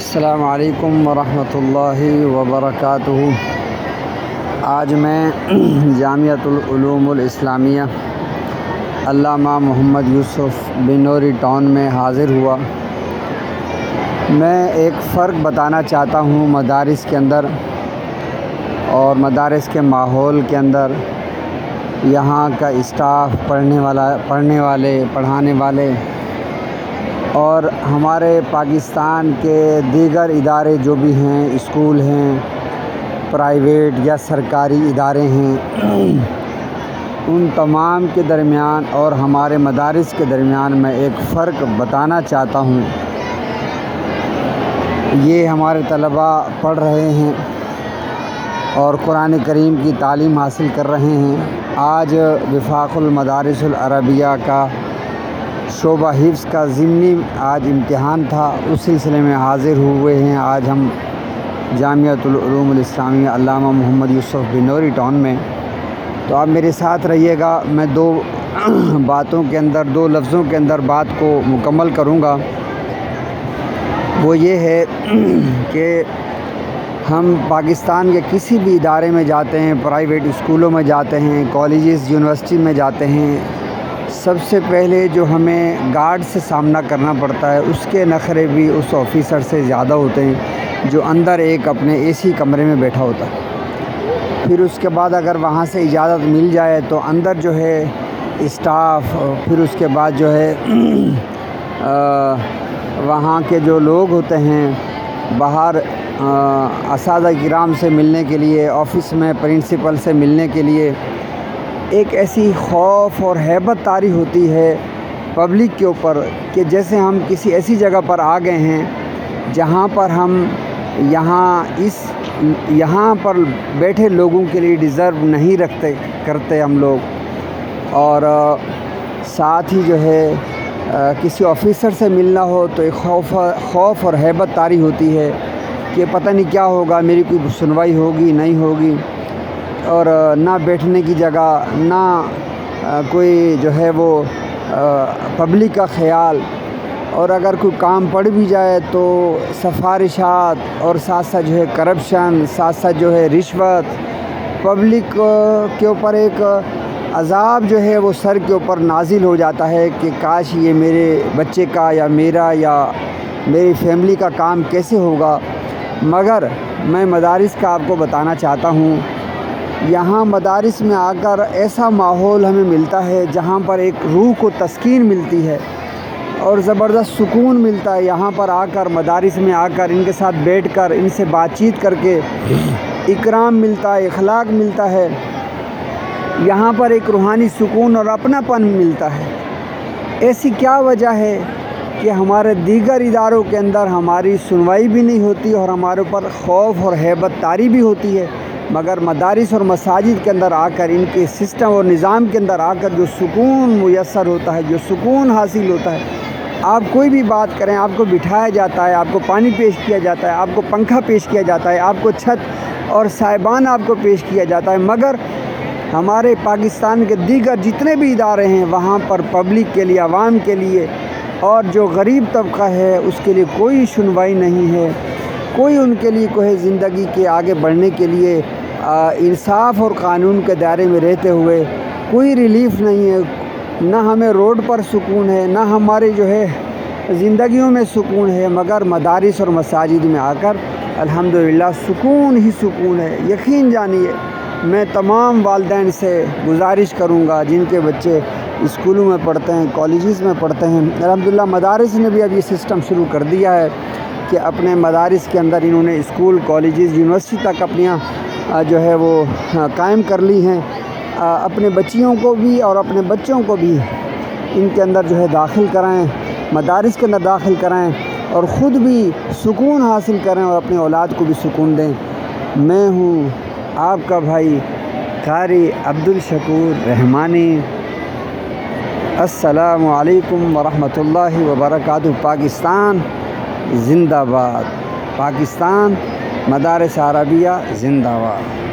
السلام علیکم ورحمۃ اللہ وبرکاتہ۔ آج میں جامعۃ العلوم الاسلامیہ علامہ محمد یوسف بنوری ٹاؤن میں حاضر ہوا۔ میں ایک فرق بتانا چاہتا ہوں مدارس کے اندر اور مدارس کے ماحول کے اندر، یہاں کا اسٹاف، پڑھنے والے اور ہمارے پاکستان کے دیگر ادارے جو بھی ہیں، اسکول ہیں، پرائیویٹ یا سرکاری ادارے ہیں، ان تمام کے درمیان اور ہمارے مدارس کے درمیان میں ایک فرق بتانا چاہتا ہوں۔ یہ ہمارے طلباء پڑھ رہے ہیں اور قرآن کریم کی تعلیم حاصل کر رہے ہیں۔ آج وفاق المدارس العربیہ کا شعبہ حفظ کا ضمنی آج امتحان تھا، اس سلسلے میں حاضر ہوئے ہیں۔ آج ہم جامعۃ العلوم الاسلامیہ علامہ محمد یوسف بنوری ٹاؤن میں، تو آپ میرے ساتھ رہیے گا۔ میں دو لفظوں کے اندر بات کو مکمل کروں گا۔ وہ یہ ہے کہ ہم پاکستان کے کسی بھی ادارے میں جاتے ہیں، پرائیویٹ اسکولوں میں جاتے ہیں، کالجز، یونیورسٹی میں جاتے ہیں، سب سے پہلے جو ہمیں گارڈ سے سامنا کرنا پڑتا ہے، اس کے نخرے بھی اس آفیسر سے زیادہ ہوتے ہیں جو اندر ایک اپنے اے سی کمرے میں بیٹھا ہوتا ہے۔ پھر اس کے بعد اگر وہاں سے اجازت مل جائے تو اندر جو ہے اسٹاف، پھر اس کے بعد جو ہے وہاں کے جو لوگ ہوتے ہیں، باہر اساتذہ کرام سے ملنے کے لیے، آفس میں پرنسپل سے ملنے کے لیے ایک ایسی خوف اور ہیبت طاری ہوتی ہے پبلک کے اوپر کہ جیسے ہم کسی ایسی جگہ پر آ گئے ہیں جہاں پر ہم یہاں پر بیٹھے لوگوں کے لیے ڈیزرو نہیں کرتے ہم لوگ۔ اور ساتھ ہی جو ہے کسی آفیسر سے ملنا ہو تو ایک خوف اور ہیبت طاری ہوتی ہے کہ پتہ نہیں کیا ہوگا، میری کوئی سنوائی ہوگی نہیں ہوگی، اور نہ بیٹھنے کی جگہ، نہ کوئی جو ہے وہ پبلک کا خیال، اور اگر کوئی کام پڑ بھی جائے تو سفارشات اور ساتھ ساتھ جو ہے کرپشن، ساتھ ساتھ جو ہے رشوت، پبلک کے اوپر ایک عذاب جو ہے وہ سر کے اوپر نازل ہو جاتا ہے کہ کاش یہ میرے بچے کا یا میرا یا میری فیملی کا کام کیسے ہوگا۔ مگر میں مدارس کا آپ کو بتانا چاہتا ہوں، یہاں مدارس میں آ کر ایسا ماحول ہمیں ملتا ہے جہاں پر ایک روح کو تسکین ملتی ہے اور زبردست سکون ملتا ہے۔ یہاں پر آ کر، مدارس میں آ کر ان کے ساتھ بیٹھ کر، ان سے بات چیت کر کے اکرام ملتا ہے، اخلاق ملتا ہے، یہاں پر ایک روحانی سکون اور اپنا پن ملتا ہے۔ ایسی کیا وجہ ہے کہ ہمارے دیگر اداروں کے اندر ہماری سنوائی بھی نہیں ہوتی اور ہمارے اوپر خوف اور ہیبت طاری بھی ہوتی ہے، مگر مدارس اور مساجد کے اندر آ کر، ان کے سسٹم اور نظام کے اندر آ کر جو سکون میسر ہوتا ہے، جو سکون حاصل ہوتا ہے، آپ کوئی بھی بات کریں، آپ کو بٹھایا جاتا ہے، آپ کو پانی پیش کیا جاتا ہے، آپ کو پنکھا پیش کیا جاتا ہے، آپ کو چھت اور سائبان آپ کو پیش کیا جاتا ہے، مگر ہمارے پاکستان کے دیگر جتنے بھی ادارے ہیں وہاں پر پبلک کے لیے، عوام کے لیے اور جو غریب طبقہ ہے اس کے لیے کوئی سنوائی نہیں ہے، کوئی ان کے لیے کوئی زندگی کے آگے بڑھنے کے لیے انصاف اور قانون کے دائرے میں رہتے ہوئے کوئی ریلیف نہیں ہے۔ نہ ہمیں روڈ پر سکون ہے، نہ ہمارے جو ہے زندگیوں میں سکون ہے، مگر مدارس اور مساجد میں آ کر الحمدللہ سکون ہی سکون ہے۔ یقین جانیے، میں تمام والدین سے گزارش کروں گا جن کے بچے اسکولوں میں پڑھتے ہیں، کالجز میں پڑھتے ہیں، الحمدللہ مدارس نے بھی اب یہ سسٹم شروع کر دیا ہے کہ اپنے مدارس کے اندر انہوں نے اسکول، کالجز، یونیورسٹی تک اپنیاں جو ہے وہ قائم کر لی ہیں۔ اپنے بچیوں کو بھی اور اپنے بچوں کو بھی ان کے اندر جو ہے داخل کرائیں، مدارس کے اندر داخل کرائیں اور خود بھی سکون حاصل کریں اور اپنے اولاد کو بھی سکون دیں۔ میں ہوں آپ کا بھائی قاری عبدالشکور رحمانی۔ السلام علیکم ورحمۃ اللہ وبرکاتہ۔ پاکستان زندہ باد، پاکستان مدارس عربیہ زندہ باد۔